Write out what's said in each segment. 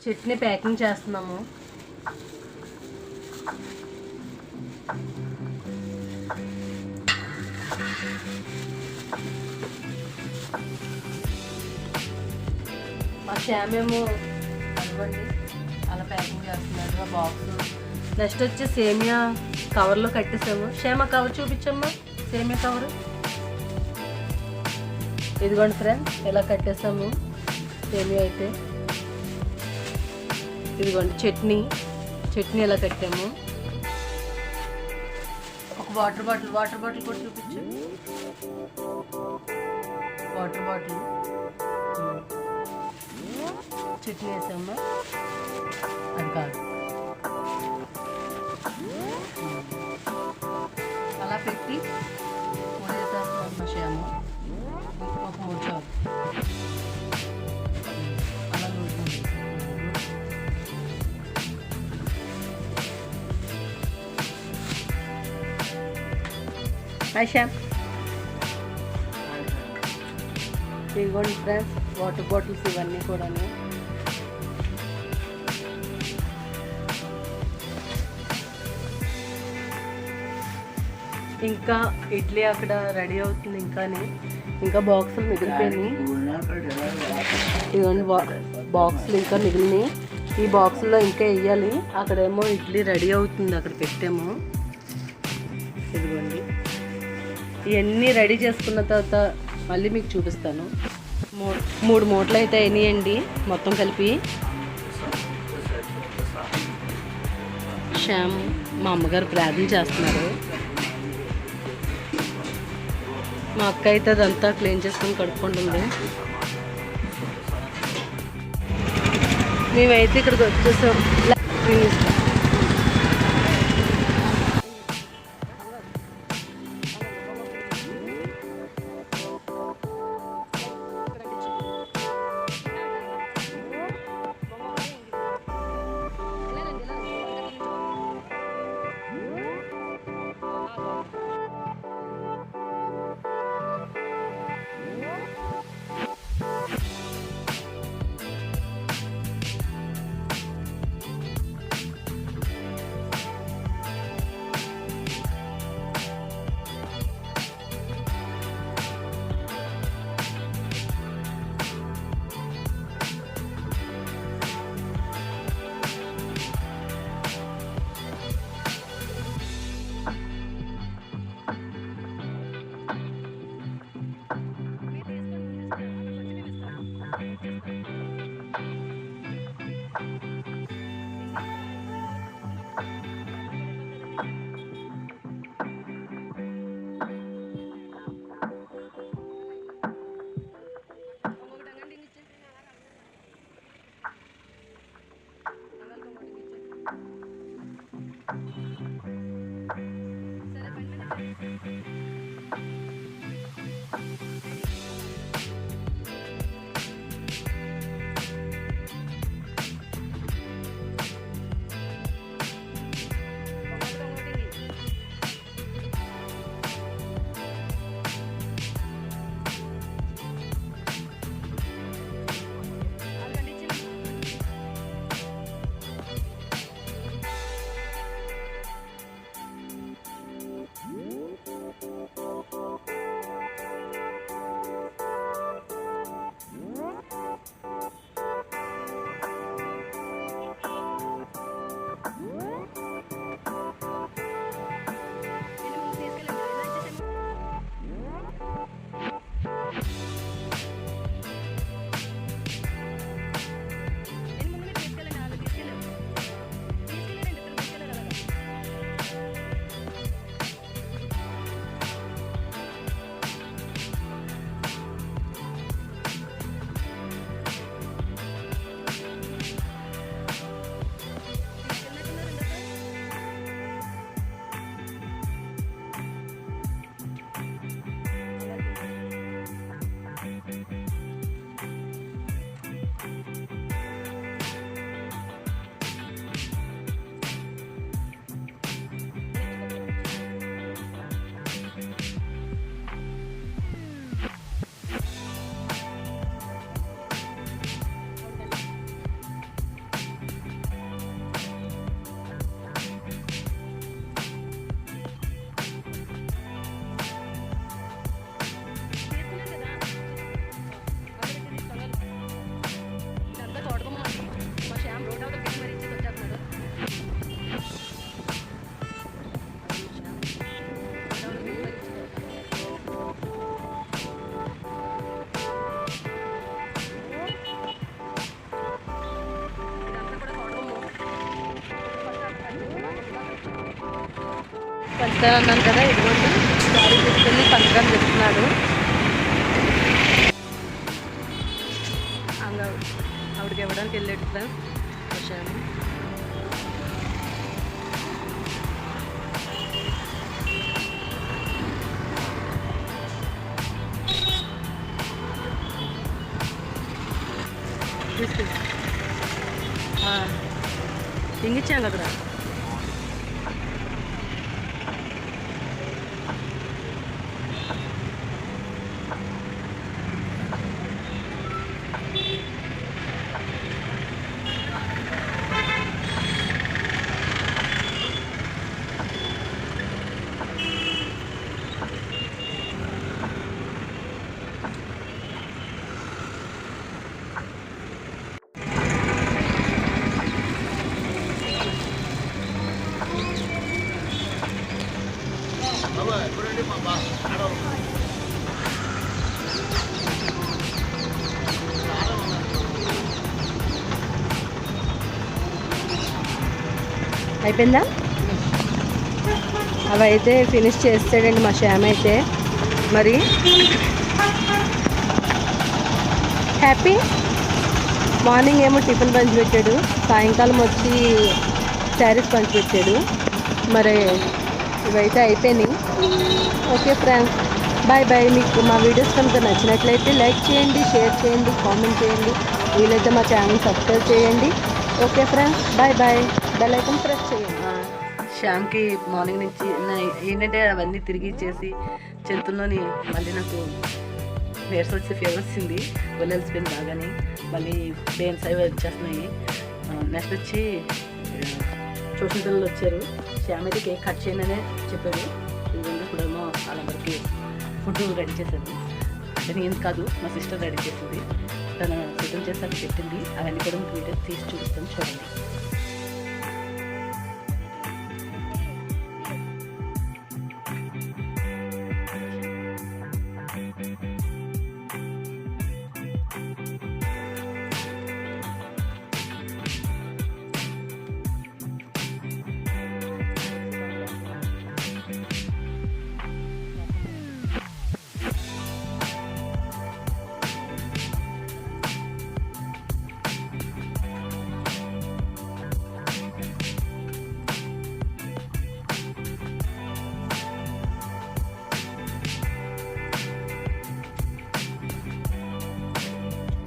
Chutney packing చేస్తున్నాము. మా శ్యామేమో అదిగోండి అలా ప్యాకింగ్ చేస్తున్నారు ఆ బాక్స్. నెక్స్ట్ వచ్చి సేమియా కవర్లో కట్టేసాము. శ్యామ కవర్ చూపించమ్మా. సేమియా కవర్ ఇదిగోండి ఫ్రెండ్స్, ఇలా కట్టేసాము సేమియా అయితే. ఇదిగోండి చట్నీ ఇలా కట్టాము. ఒక వాటర్ బాటిల్ కూడా చూపించు. వాటర్ బాటిల్ చట్నీ వేసామా. అది కాదు, అలా పెట్టి మూడేసేస్తామమ్మా శ్యామ. ఒక 3 చాలు. అలా నూరుతుంది. హాయ్ శ్యామ్. ఇదిగోండి ఫ్రెండ్స్ వాటర్ బాటిల్స్ ఇవన్నీ కూడాను. ఇంకా ఇడ్లీ అక్కడ రెడీ అవుతుంది. ఇంకా బాక్సులు మిగిలిపోయినాయి. ఇదిగోండి బాక్సులు ఇంకా మిగిలినాయి. ఈ బాక్సుల్లో ఇంకా వేయాలి. అక్కడేమో ఇడ్లీ రెడీ అవుతుంది, అక్కడ పెట్టాము. ఇదిగోండి ఇవన్నీ రెడీ చేసుకున్న తర్వాత మళ్ళీ మీకు చూపిస్తాను. 3 మూటలు అయితే అయినాయండి మొత్తం కలిపి. శ్యామ్ మా అమ్మగారు ప్రార్థన చేస్తున్నారు. మా అక్క అయితే అదంతా క్లీన్ చేసుకొని కడుక్కుంటుంది. మేమైతే ఇక్కడికి వచ్చేసాం. పంచదార అన్నాను కదా, ఇదిగోండి శారీ తీసుకెళ్ళి పంచదార చెప్తున్నాడు. ఆవిడకి ఇవ్వడానికి వెళ్ళాడు ఫ్రెండ్స్. వచ్చాను. ఇంగిచ్చాం కదరా. అయిపోయిందా? అవి అయితే ఫినిష్ చేస్తాడండి మా శ్యామ్ అయితే. మరి హ్యాపీ మార్నింగ్ ఏమో టిఫిన్ పంచిపెట్టాడు, సాయంకాలం వచ్చి శారీస్ పంచిపెట్టాడు. మరి ఇవైతే అయిపోయినాయి. Okay friends, bye bye. మీకు మా వీడియోస్ కనుక నచ్చినట్లయితే లైక్ చేయండి, షేర్ చేయండి, కామెంట్ చేయండి. వీలైతే మా ఛానల్ సబ్స్క్రైబ్ చేయండి. Okay friends, bye bye. Bell icon press చేయండి. శ్యామ్కి మార్నింగ్ నుంచి ఏంటంటే అవన్నీ తిరిగి ఇచ్చేసి చేతుల్లోని మళ్ళీ నాకు నీరసం వచ్చి ఫీవర్ వచ్చింది. వెళ్ళాల్సిపోయింది బాగాని. మళ్ళీ పెయిన్స్ అవి వచ్చేస్తున్నాయి. నెక్స్ట్ వచ్చి ట్యూషన్ పిల్లలు వచ్చారు. శ్యామ్ అయితే కేక్ కట్ చేయననే చెప్పాడు. ఎందుకంటే ఇప్పుడేమో వాళ్ళందరికీ ఫుడ్ రెడీ చేశాను. అంటే నేను కాదు, మా సిస్టర్ రెడీ చేసింది. తను సిద్ధం చేసాక పెట్టింది. అవన్నీ కూడా మీకు వీడియో తీసి చూపిస్తాను, చూడండి.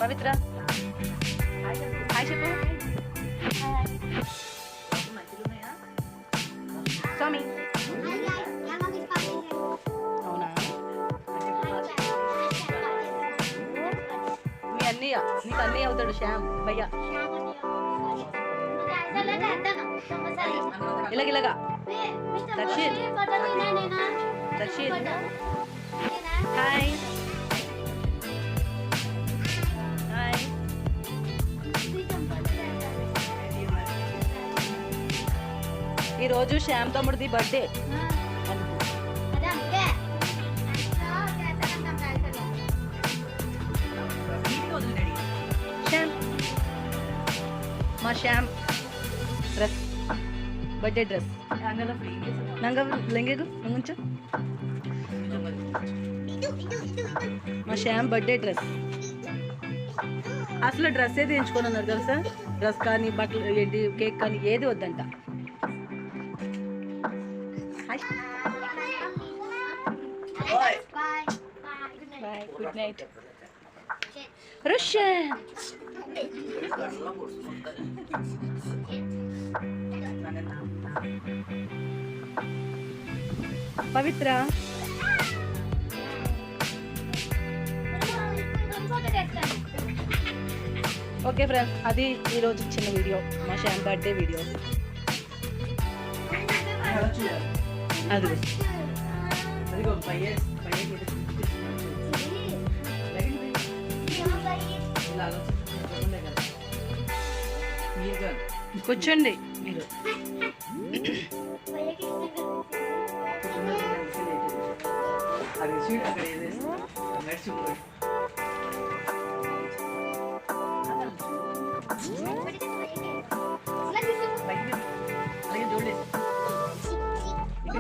పవిత్ర హాయ్ చెప్పు. స్వామి అవునా? మీ అన్నయ్య, నీకు అన్నయ్య అవుతాడు శ్యామ్ భయ్యా. ఇలాగిలాగా దర్శిత్ దర్శిత్ హాయ్. ఈరోజు శ్యామ్ తమ్ముడిది బర్త్డే. శ్యామ్ మా శ్యామ్ డ్రెస్, బర్త్డే డ్రెస్ ನಂಗೆ ಲಂಗೆಗು ಮುಂಚೆ మా శ్యామ్ బర్త్డే డ్రెస్. అసలు డ్రెస్ ఏది ఎంచుకోనన్నారు తెలుసా? డ్రెస్ కానీ బట్టలు ఏంటి కేక్ కానీ ఏది వద్దంట. Bye, good night. Roshan Pavitra okay friends, అది ఈరోజు చిన్న వీడియో, మా శ్యామ్ బర్త్డే వీడియో. కూర్చోండి మీరు.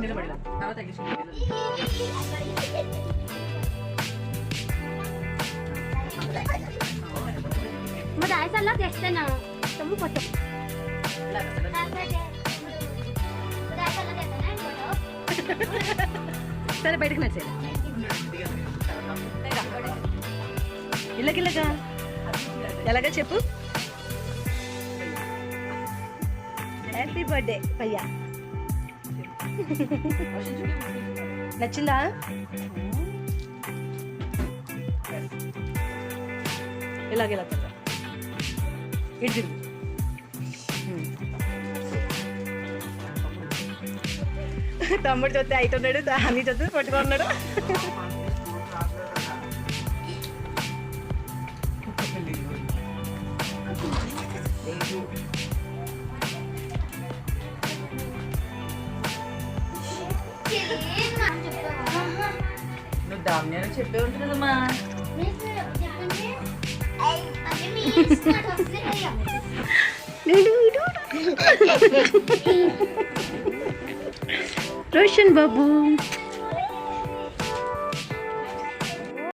చున్నీలో పడలా తర్వాత తగ్గించుకుంటే Mau dah salah guys sana. Temu foto. సరే బయటకు నచ్చేది ఇళ్ళకిళ్ళగా ఎలాగా చెప్పు హ్యాపీ బర్త్డే పయ్యా నచ్చిందా ఇలాగెలా ఇటు తిరుగు తమ్ముడు చూస్తే అవుతున్నాడు అన్ని చూస్తే పట్టుకున్నాడు నువ్వు దామ్యాన్ని చెప్పే ఉంటుంది కదమ్మా రోషన్ బాబు